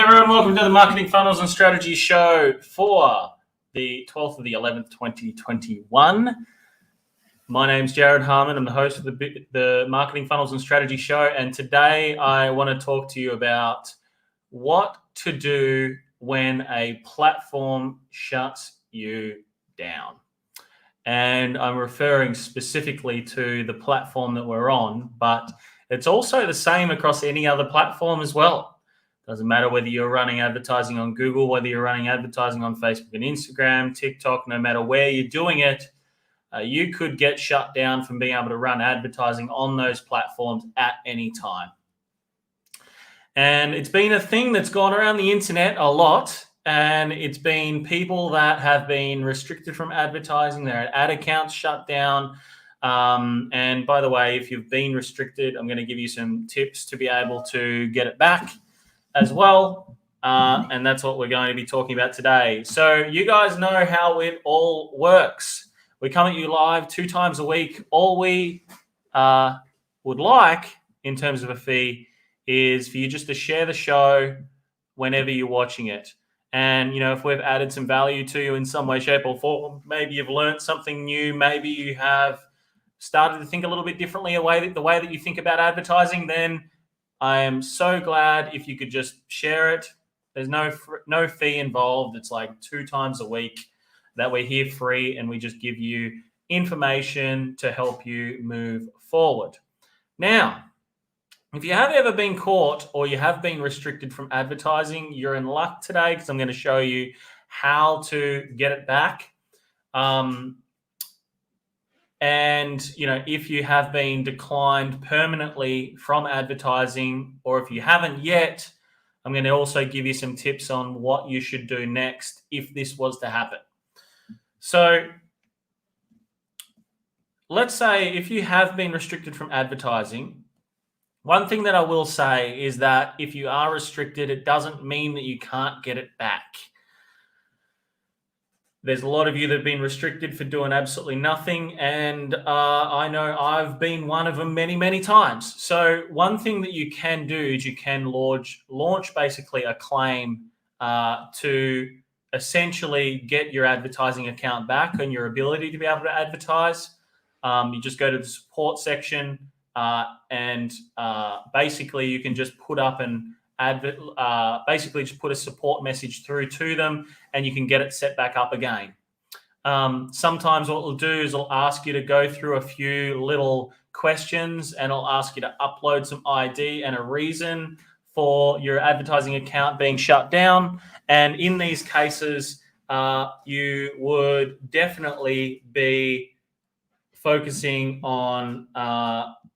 everyone. Welcome to the Marketing Funnels and Strategy Show for the 12th of the 11th, 2021. My name's Jared Harmon. I'm the host of the Marketing Funnels and Strategy Show, and today I want to talk to you about what to do when a platform shuts you down. And I'm referring specifically to the platform that we're on, but it's also the same across any other platform as well. Doesn't matter whether you're running advertising on Google, whether you're running advertising on Facebook and Instagram, TikTok, no matter where you're doing it, you could get shut down from being able to run advertising on those platforms at any time. And it's been a thing that's gone around the internet a lot, and it's been people that have been restricted from advertising, their ad accounts shut down. And by the way, if you've been restricted, I'm going to give you some tips to be able to get it back as well. And that's what we're going to be talking about today. So you guys know how it all works. We come at you live 2 times a week. All we would like in terms of a fee is for you just to share the show whenever you're watching it. And, you know, if we've added some value to you in some way, shape or form, maybe you've learned something new, maybe you have started to think a little bit differently the way that you think about advertising, then I am so glad if you could just share it. There's no fee involved. It's like 2 times a week that we're here free, and we just give you information to help you move forward. Now, if you have ever been caught or you have been restricted from advertising, you're in luck today because I'm going to show you how to get it back. And, you know, if you have been declined permanently from advertising, or if you haven't yet, I'm going to also give you some tips on what you should do next if this was to happen. So let's say if you have been restricted from advertising, one thing that I will say is that if you are restricted, it doesn't mean that you can't get it back. There's a lot of you that have been restricted for doing absolutely nothing, and I know I've been one of them many, many times. So one thing that you can do is you can launch basically a claim to essentially get your advertising account back and your ability to be able to advertise. You just go to the support section and basically you can just put up basically just put a support message through to them, and you can get it set back up again. Sometimes what it'll do is it'll ask you to go through a few little questions, and it'll ask you to upload some ID and a reason for your advertising account being shut down. And in these cases, you would definitely be focusing on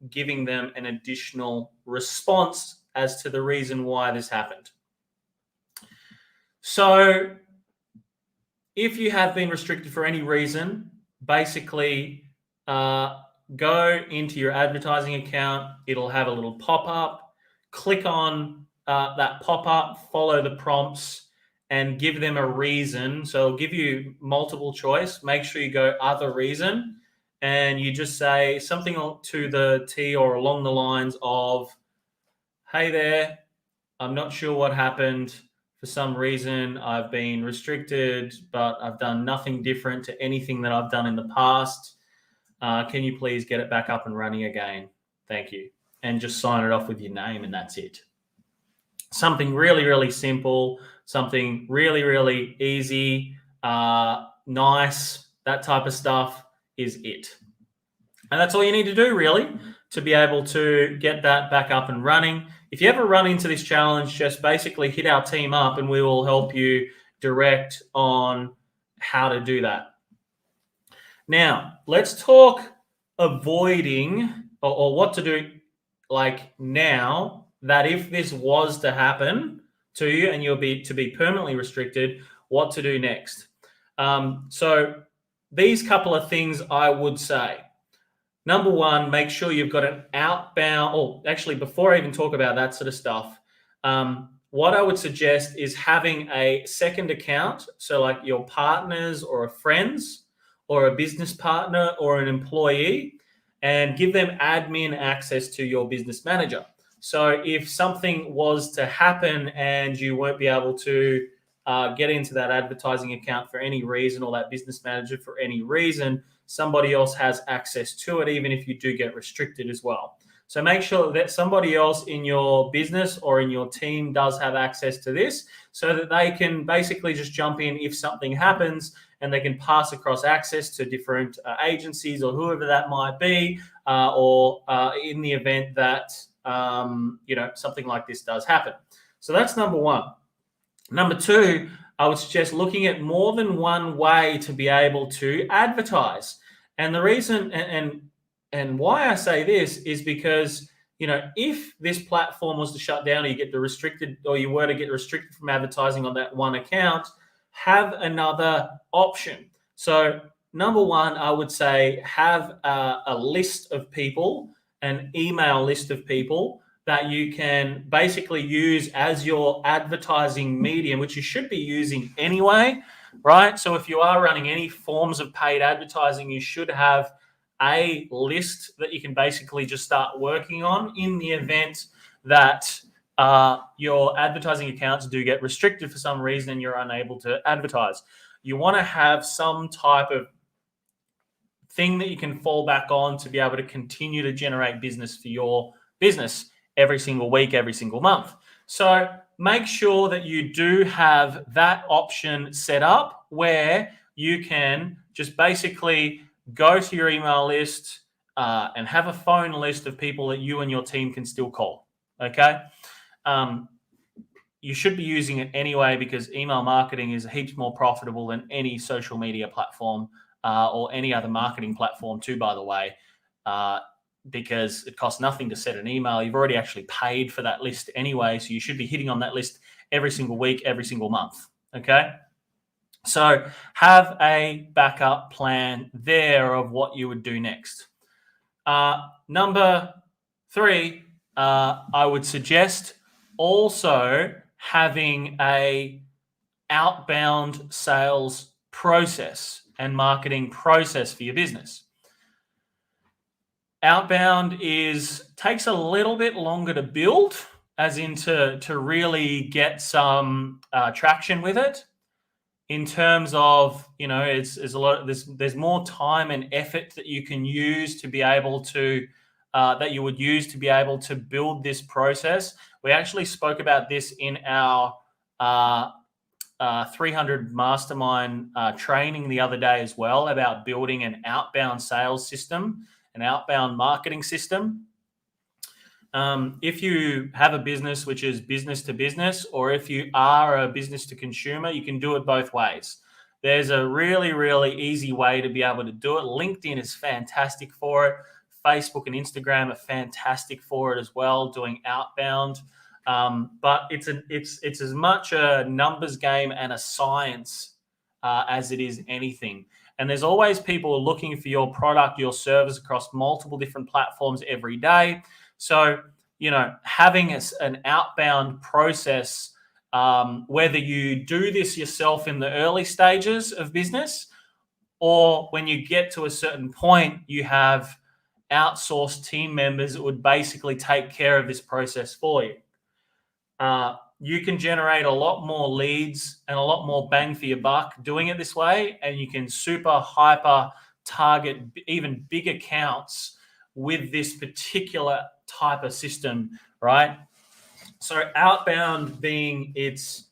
giving them an additional response as to the reason why this happened. So if you have been restricted for any reason, basically go into your advertising account. It'll have a little pop-up. Click on that pop-up, follow the prompts, and give them a reason. So it'll give you multiple choice. Make sure you go other reason, and you just say something to the T or along the lines of, hey there, I'm not sure what happened. For some reason, I've been restricted, but I've done nothing different to anything that I've done in the past. Can you please get it back up and running again? Thank you. And just sign it off with your name, and that's it. Something really, really simple, something really, really easy, nice, that type of stuff is it. And that's all you need to do, really, to be able to get that back up and running. If you ever run into this challenge, just basically hit our team up and we will help you direct on how to do that. Now, let's talk avoiding or what to do like now that if this was to happen to you and you'll be to be permanently restricted, what to do next. So these couple of things I would say. Number one, make sure you've got an outbound, actually, before I even talk about that sort of stuff, what I would suggest is having a second account. So like your partners or a friends or a business partner or an employee, and give them admin access to your business manager. So if something was to happen and you won't be able to get into that advertising account for any reason, or that business manager for any reason, somebody else has access to it, even if you do get restricted as well. So make sure that somebody else in your business or in your team does have access to this, so that they can basically just jump in if something happens, and they can pass across access to different agencies or whoever that might be, or in the event that something like this does happen. So that's number one. Number two, I would suggest looking at more than one way to be able to advertise. And the reason and why I say this is because, if this platform was to shut down, or you were to get restricted from advertising on that one account, have another option. So number one, I would say have a list of people, an email list of people that you can basically use as your advertising medium, which you should be using anyway, right? So if you are running any forms of paid advertising, you should have a list that you can basically just start working on in the event that your advertising accounts do get restricted for some reason and you're unable to advertise. You want to have some type of thing that you can fall back on to be able to continue to generate business for your business every single week, every single month. So make sure that you do have that option set up where you can just basically go to your email list and have a phone list of people that you and your team can still call. Okay. You should be using it anyway, because email marketing is heaps more profitable than any social media platform or any other marketing platform too, by the way, because it costs nothing to set an email. You've already actually paid for that list anyway, so you should be hitting on that list every single week, every single month, okay? So have a backup plan there of what you would do next. Number three, I would suggest also having a outbound sales process and marketing process for your business. Outbound takes a little bit longer to build, as in to really get some traction with it. In terms of, there's more time and effort that you can use to be able to that you would use to be able to build this process. We actually spoke about this in our 300 Mastermind training the other day as well, about building an outbound sales system, an outbound marketing system. If you have a business which is business to business, or if you are a business to consumer, you can do it both ways. There's a really, really easy way to be able to do it. LinkedIn is fantastic for it. Facebook and Instagram are fantastic for it as well, doing outbound. But it's as much a numbers game and a science as it is anything. And there's always people looking for your product, your service across multiple different platforms every day. So, having an outbound process, whether you do this yourself in the early stages of business, or when you get to a certain point, you have outsourced team members that would basically take care of this process for you. You can generate a lot more leads and a lot more bang for your buck doing it this way, and you can super hyper target even big accounts with this particular type of system, right? So outbound being it's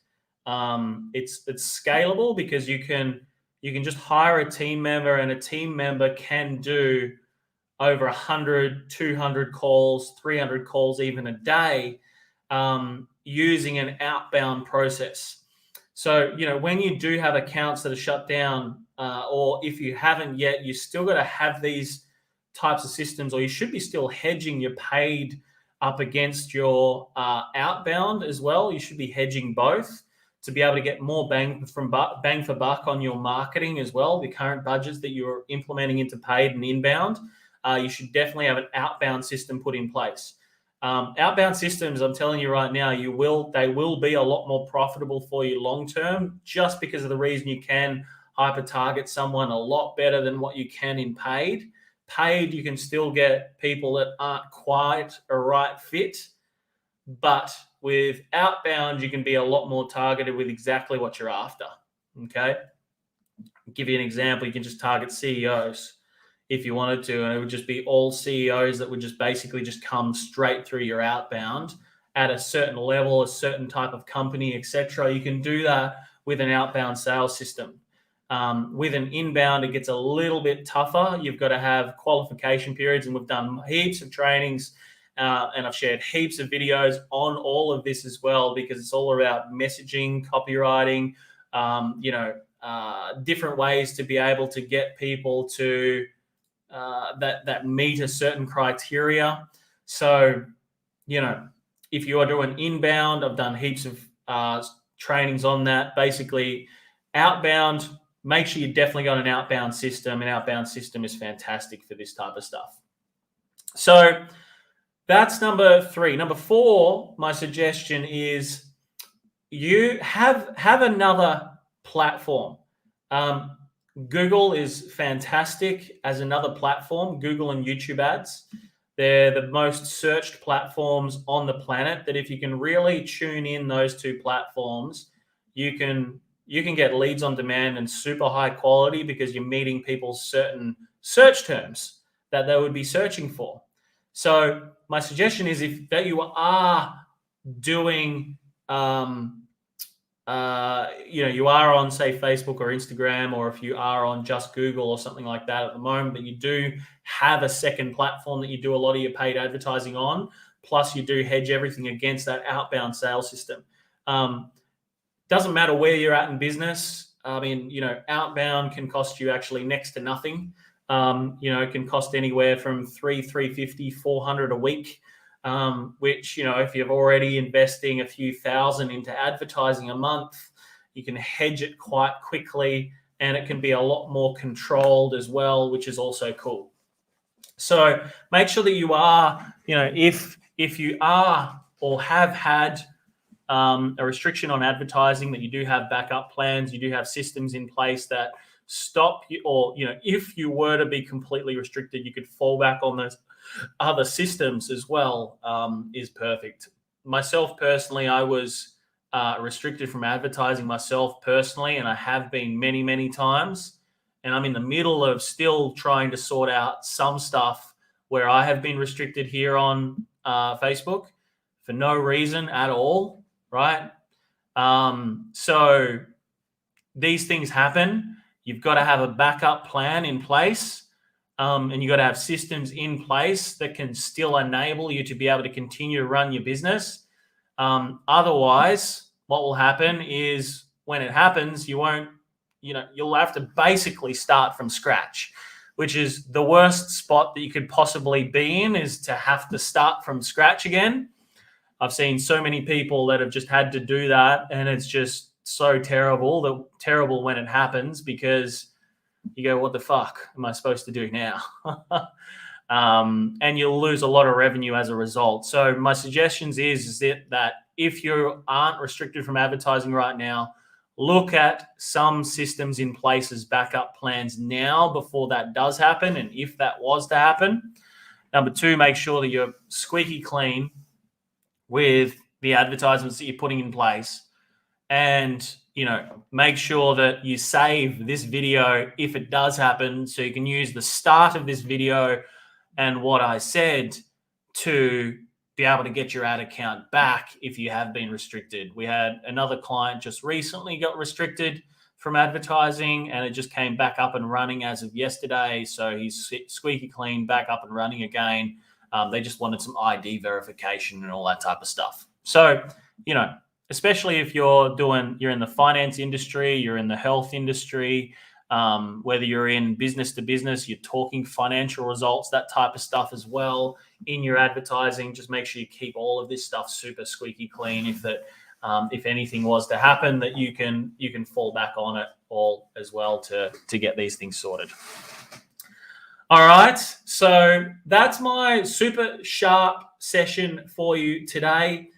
scalable, because you can just hire a team member, and a team member can do over 100, 200 calls, 300 calls even a day, using an outbound process. So, when you do have accounts that are shut down, or if you haven't yet, you still got to have these types of systems, or you should be still hedging your paid up against your outbound as well. You should be hedging both to be able to get more bang for buck on your marketing as well. The current budgets that you're implementing into paid and inbound, you should definitely have an outbound system put in place. Outbound systems, I'm telling you right now, they will be a lot more profitable for you long term, just because of the reason you can hyper target someone a lot better than what you can in paid. Paid, you can still get people that aren't quite a right fit, But with outbound, you can be a lot more targeted with exactly what you're after. Okay. I'll give you an example. You can just target CEOs if you wanted to, and it would just be all CEOs that would just basically just come straight through your outbound at a certain level, a certain type of company, etc. You can do that with an outbound sales system. With an inbound, it gets a little bit tougher. You've got to have qualification periods, and we've done heaps of trainings, and I've shared heaps of videos on all of this as well, because it's all about messaging, copywriting, different ways to be able to get people to that meet a certain criteria. So, if you are doing inbound, I've done heaps of trainings on that. Basically, outbound, make sure you definitely got an outbound system. An outbound system is fantastic for this type of stuff. So that's number 3. Number 4, my suggestion is you have another platform. Google is fantastic as another platform. Google and YouTube ads. They're the most searched platforms on the planet, that if you can really tune in those 2 platforms, you can get leads on demand and super high quality, because you're meeting people's certain search terms that they would be searching for. So my suggestion is, if that you are doing, you are on, say, Facebook or Instagram, or if you are on just Google or something like that at the moment, but you do have a second platform that you do a lot of your paid advertising on, plus you do hedge everything against that outbound sales system. Doesn't matter where you're at in business. I mean, outbound can cost you actually next to nothing. It can cost anywhere from $350, $400 a week. Which, if you're already investing a few thousand into advertising a month, you can hedge it quite quickly, and it can be a lot more controlled as well, which is also cool. So make sure that you are, if you are or have had a restriction on advertising, that you do have backup plans, you do have systems in place that stop you, or, if you were to be completely restricted, you could fall back on those other systems as well, is perfect. Myself personally, I was restricted from advertising myself personally, and I have been many, many times. And I'm in the middle of still trying to sort out some stuff where I have been restricted here on Facebook for no reason at all, right? So these things happen. You've got to have a backup plan in place. And you've got to have systems in place that can still enable you to be able to continue to run your business. Otherwise, what will happen is, when it happens, you'll have to basically start from scratch, which is the worst spot that you could possibly be in, is to have to start from scratch again. I've seen so many people that have just had to do that, and it's just so terrible when it happens, because you go, what the fuck am I supposed to do now? And you'll lose a lot of revenue as a result. So my suggestions is that if you aren't restricted from advertising right now, look at some systems in place as backup plans now, before that does happen. And if that was to happen, number 2, make sure that you're squeaky clean with the advertisements that you're putting in place. And make sure that you save this video if it does happen, so you can use the start of this video and what I said to be able to get your ad account back if you have been restricted. We had another client just recently got restricted from advertising, and it just came back up and running as of yesterday. So he's squeaky clean, back up and running again. They just wanted some ID verification and all that type of stuff. So, especially if you're in the finance industry, you're in the health industry, whether you're in business to business, you're talking financial results, that type of stuff as well in your advertising. Just make sure you keep all of this stuff super squeaky clean. If anything was to happen, that you can fall back on it all as well to get these things sorted. All right, so that's my super sharp session for you today.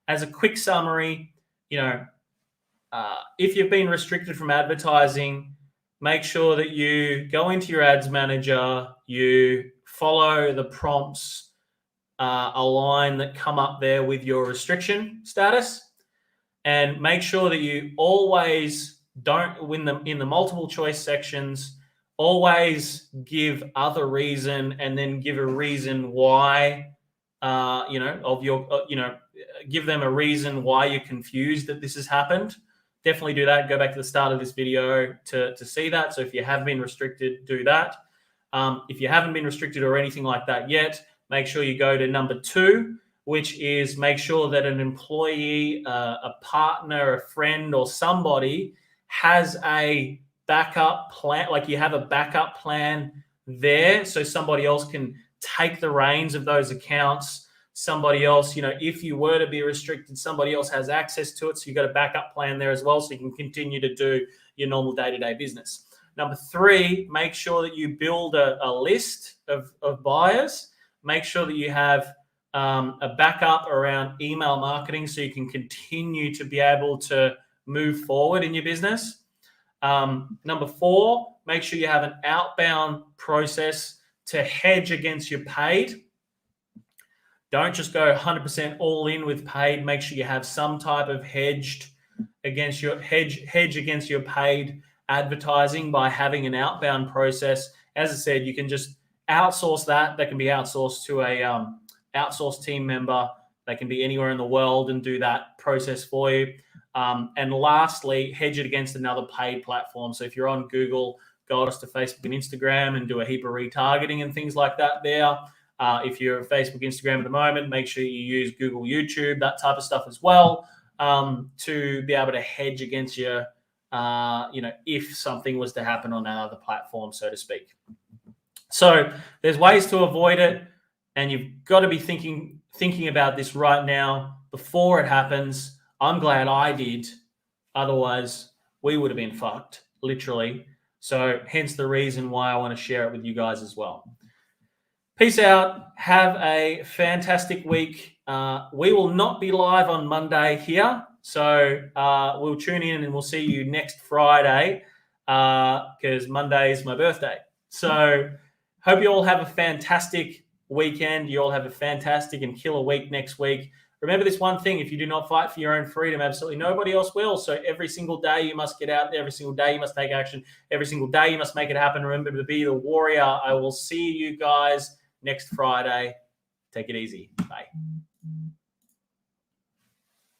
As a quick summary, if you've been restricted from advertising, make sure that you go into your ads manager, you follow the prompts, a line that come up there with your restriction status, and make sure that you always don't win them in the multiple choice sections. Always give other reason, and then give a reason why, give them a reason why you're confused that this has happened. Definitely do that. Go back to the start of this video to see that. So if you have been restricted, do that. If you haven't been restricted or anything like that yet, make sure you go to number 2, which is make sure that an employee, a partner, a friend, or somebody has a backup plan. Like you have a backup plan there, so somebody else can take the reins of those accounts. Somebody else, if you were to be restricted, somebody else has access to it. So you've got a backup plan there as well, so you can continue to do your normal day-to-day business. Number 3, make sure that you build a list of buyers. Make sure that you have a backup around email marketing so you can continue to be able to move forward in your business. Number 4, make sure you have an outbound process to hedge against your paid. Don't just go 100% all in with paid. Make sure you have some type of hedge against your paid advertising by having an outbound process. As I said, you can just outsource that. That can be outsourced to a outsourced team member. They can be anywhere in the world and do that process for you. And lastly, hedge it against another paid platform. So if you're on Google, go to Facebook and Instagram and do a heap of retargeting and things like that there. If you're at Facebook, Instagram at the moment, make sure you use Google, YouTube, that type of stuff as well, to be able to hedge against your, if something was to happen on another platform, so to speak. So there's ways to avoid it, and you've got to be thinking about this right now before it happens. I'm glad I did. Otherwise, we would have been fucked, literally. So hence the reason why I want to share it with you guys as well. Peace out. Have a fantastic week. We will not be live on Monday here. So we'll tune in and we'll see you next Friday because Monday is my birthday. So hope you all have a fantastic weekend. You all have a fantastic and killer week next week. Remember this one thing: if you do not fight for your own freedom, absolutely nobody else will. So every single day you must get out there. Every single day you must take action. Every single day you must make it happen. Remember to be the warrior. I will see you guys next Friday. Take it easy. Bye.